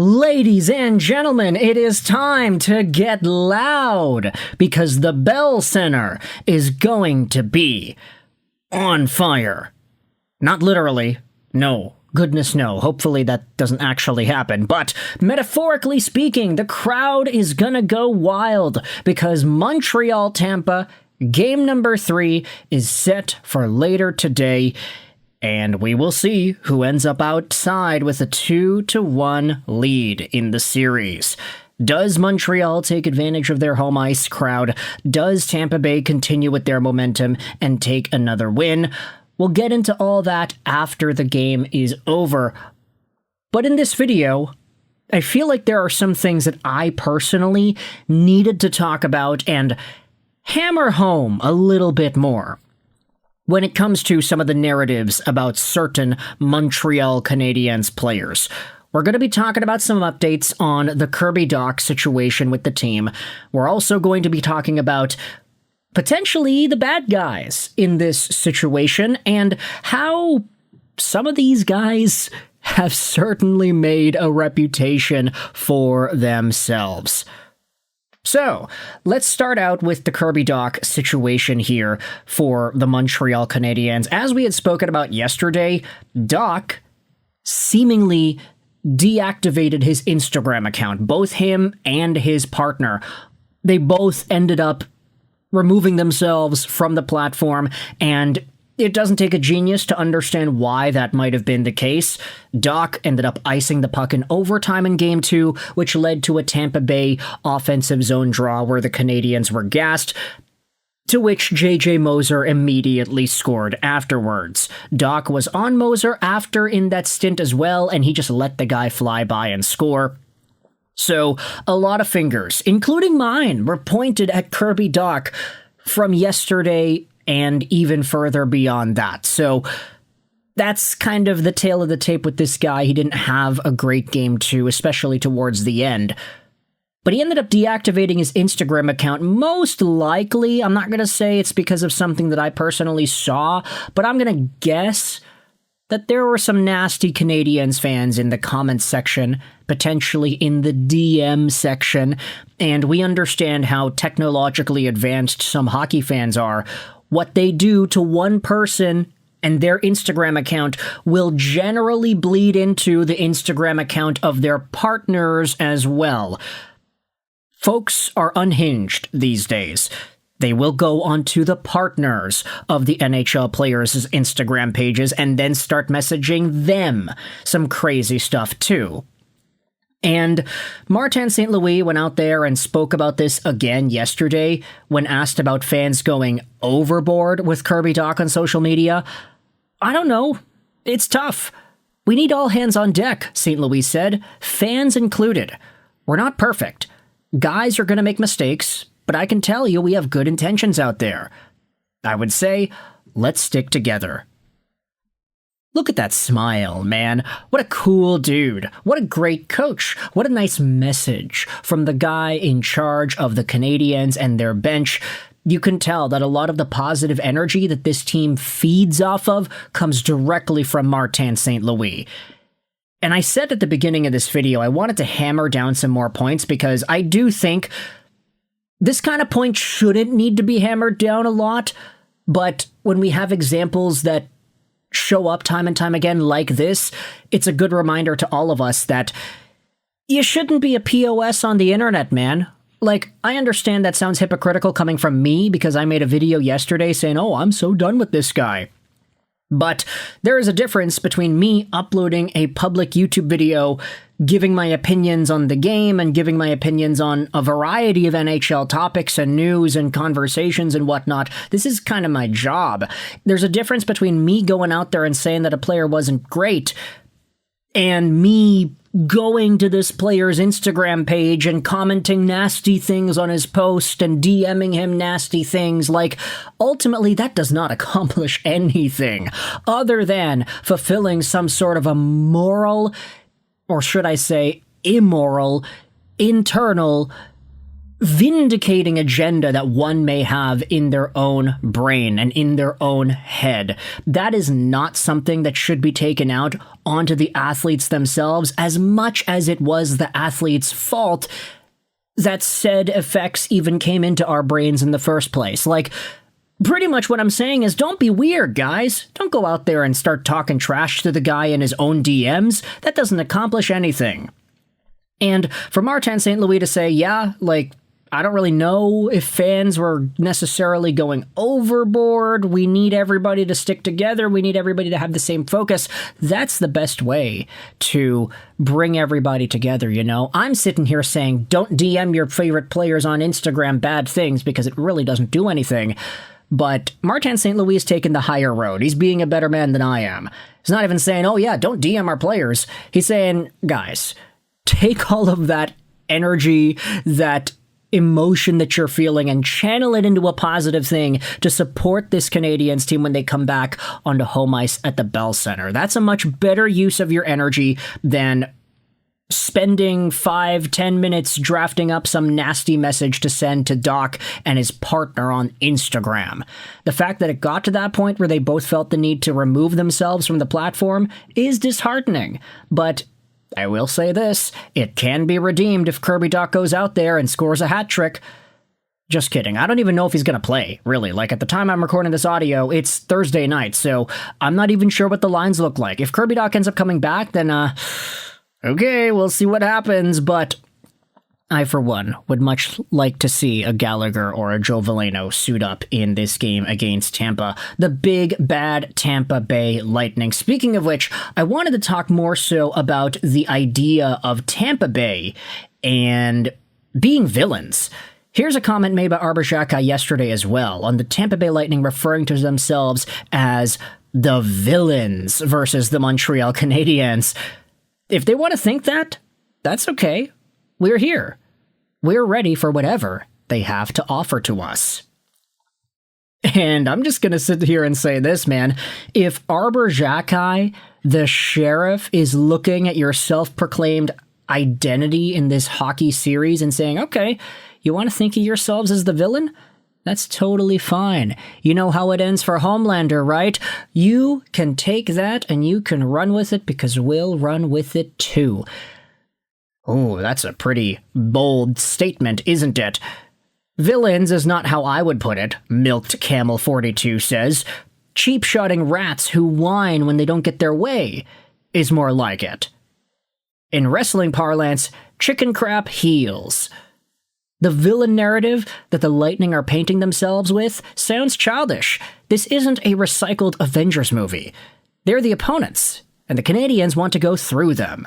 Ladies and gentlemen, it is time to get loud because the Bell Center is going to be on fire. Not literally, no. Goodness no, hopefully that doesn't actually happen, but metaphorically speaking, the crowd is gonna go wild because Montreal Tampa, game number 3, is set for later today, and we will see who ends up outside with a 2-1 lead in the series. Does Montreal take advantage of their home ice crowd? Does Tampa Bay continue with their momentum and take another win? We'll get into all that after the game is over. But in this video, I feel like there are some things that I personally needed to talk about and hammer home a little bit more when it comes to some of the narratives about certain Montreal Canadiens players. We're going to be talking about some updates on the Kirby Dach situation with the team. We're also going to be talking about potentially the bad guys in this situation and how some of these guys have certainly made a reputation for themselves. So, let's start out with the Kirby Dach situation here for the Montreal Canadiens. As we had spoken about yesterday, Dach seemingly deactivated his Instagram account. Both him and his partner, they both ended up removing themselves from the platform, and it doesn't take a genius to understand why that might have been the case. Dach ended up icing the puck in overtime in Game 2, which led to a Tampa Bay offensive zone draw where the Canadiens were gassed, to which J.J. Moser immediately scored afterwards. Dach was on Moser after in that stint as well, and he just let the guy fly by and score. So, a lot of fingers, including mine, were pointed at Kirby Dach from yesterday and even further beyond that. So that's kind of the tale of the tape with this guy. He didn't have a great game 2, especially towards the end. But he ended up deactivating his Instagram account. Most likely, I'm not going to say it's because of something that I personally saw, but I'm going to guess that there were some nasty Canadiens fans in the comments section, potentially in the DM section, and we understand how technologically advanced some hockey fans are. What they do to one person and their Instagram account will generally bleed into the Instagram account of their partners as well. Folks are unhinged these days. They will go onto the partners of the NHL players' Instagram pages and then start messaging them some crazy stuff too. And Martin St. Louis went out there and spoke about this again yesterday when asked about fans going overboard with Kirby Dach on social media. I don't know. It's tough. We need all hands on deck, St. Louis said, fans included. We're not perfect. Guys are going to make mistakes, but I can tell you we have good intentions out there. I would say, let's stick together. Look at that smile, man. What a cool dude. What a great coach. What a nice message from the guy in charge of the Canadiens and their bench. You can tell that a lot of the positive energy that this team feeds off of comes directly from Martin St. Louis. And I said at the beginning of this video, I wanted to hammer down some more points because I do think this kind of point shouldn't need to be hammered down a lot, but when we have examples that show up time and time again like this, it's a good reminder to all of us that you shouldn't be a POS on the internet, man. Like, I understand that sounds hypocritical coming from me because I made a video yesterday saying, oh, I'm so done with this guy. But there is a difference between me uploading a public YouTube video, giving my opinions on the game and giving my opinions on a variety of NHL topics and news and conversations and whatnot. This is kind of my job. There's a difference between me going out there and saying that a player wasn't great and me going to this player's Instagram page and commenting nasty things on his post and DMing him nasty things. Like, ultimately, that does not accomplish anything other than fulfilling some sort of a moral, or should I say immoral, internal vindicating agenda that one may have in their own brain and in their own head. That is not something that should be taken out onto the athletes themselves, as much as it was the athletes' fault that said effects even came into our brains in the first place. Like, pretty much what I'm saying is, don't be weird, guys. Don't go out there and start talking trash to the guy in his own DMs. That doesn't accomplish anything. And for Martin St. Louis to say, yeah, like, I don't really know if fans were necessarily going overboard. We need everybody to stick together. We need everybody to have the same focus. That's the best way to bring everybody together, you know? I'm sitting here saying, don't DM your favorite players on Instagram bad things, because it really doesn't do anything. But Martin St. Louis is taking the higher road. He's being a better man than I am. He's not even saying, oh yeah, don't DM our players. He's saying, guys, take all of that energy, that emotion that you're feeling, and channel it into a positive thing to support this Canadiens team when they come back onto home ice at the Bell Center. That's a much better use of your energy than spending 5-10 minutes drafting up some nasty message to send to Dach and his partner on Instagram. The fact that it got to that point where they both felt the need to remove themselves from the platform is disheartening, but I will say this, it can be redeemed if Kirby Dach goes out there and scores a hat trick. Just kidding. I don't even know if he's going to play, really. Like, at the time I'm recording this audio, it's Thursday night, so I'm not even sure what the lines look like. If Kirby Dach ends up coming back, then, okay, we'll see what happens, but I, for one, would much like to see a Gallagher or a Joe Veleno suit up in this game against Tampa, the big, bad Tampa Bay Lightning. Speaking of which, I wanted to talk more so about the idea of Tampa Bay and being villains. Here's a comment made by Mrtka yesterday as well, on the Tampa Bay Lightning referring to themselves as the villains versus the Montreal Canadiens. If they want to think that, that's okay. We're here. We're ready for whatever they have to offer to us. And I'm just going to sit here and say this, man. If Mrtka, the sheriff, is looking at your self-proclaimed identity in this hockey series and saying, okay, you want to think of yourselves as the villain? That's totally fine. You know how it ends for Homelander, right? You can take that and you can run with it, because we'll run with it too. Oh, that's a pretty bold statement, isn't it? Villains is not how I would put it, Milked Camel 42 says. Cheap-shotting rats who whine when they don't get their way is more like it. In wrestling parlance, chicken crap heels. The villain narrative that the Lightning are painting themselves with sounds childish. This isn't a recycled Avengers movie. They're the opponents, and the Canadiens want to go through them.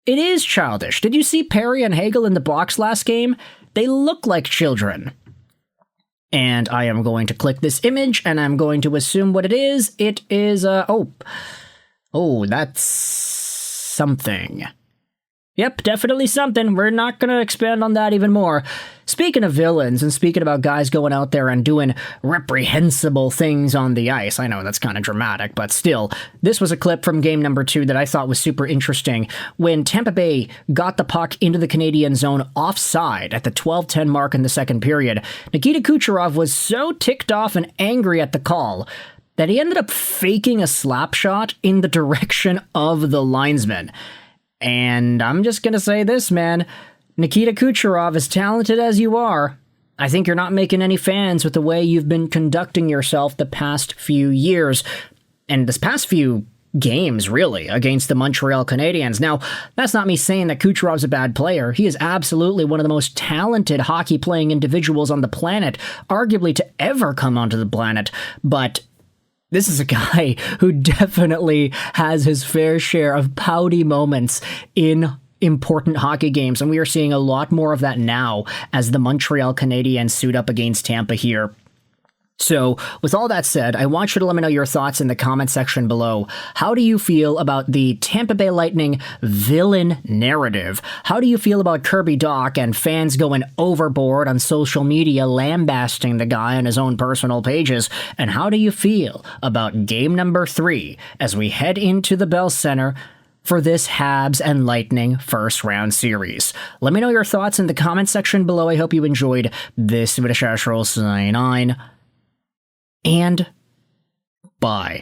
It is childish. Did you see Perry and Hagel in the box last game? They look like children. And I am going to click this image, and I'm going to assume what it is. It is, oh, that's something. Yep, definitely something. We're not going to expand on that even more. Speaking of villains, and speaking about guys going out there and doing reprehensible things on the ice, I know that's kind of dramatic, but still, this was a clip from game number 2 that I thought was super interesting. When Tampa Bay got the puck into the Canadian zone offside at the 12:10 mark in the second period, Nikita Kucherov was so ticked off and angry at the call that he ended up faking a slap shot in the direction of the linesman. And I'm just going to say this, man. Nikita Kucherov, as talented as you are, I think you're not making any fans with the way you've been conducting yourself the past few years. And this past few games, really, against the Montreal Canadiens. Now, that's not me saying that Kucherov's a bad player. He is absolutely one of the most talented hockey-playing individuals on the planet, arguably to ever come onto the planet. But this is a guy who definitely has his fair share of pouty moments in important hockey games, and we are seeing a lot more of that now as the Montreal Canadiens suit up against Tampa here. So, with all that said, I want you to let me know your thoughts in the comment section below. How do you feel about the Tampa Bay Lightning villain narrative? How do you feel about Kirby Dach and fans going overboard on social media lambasting the guy on his own personal pages? And how do you feel about game number 3 as we head into the Bell Center for this Habs and Lightning first round series. Let me know your thoughts in the comment section below. I hope you enjoyed this video. Sign on, and bye.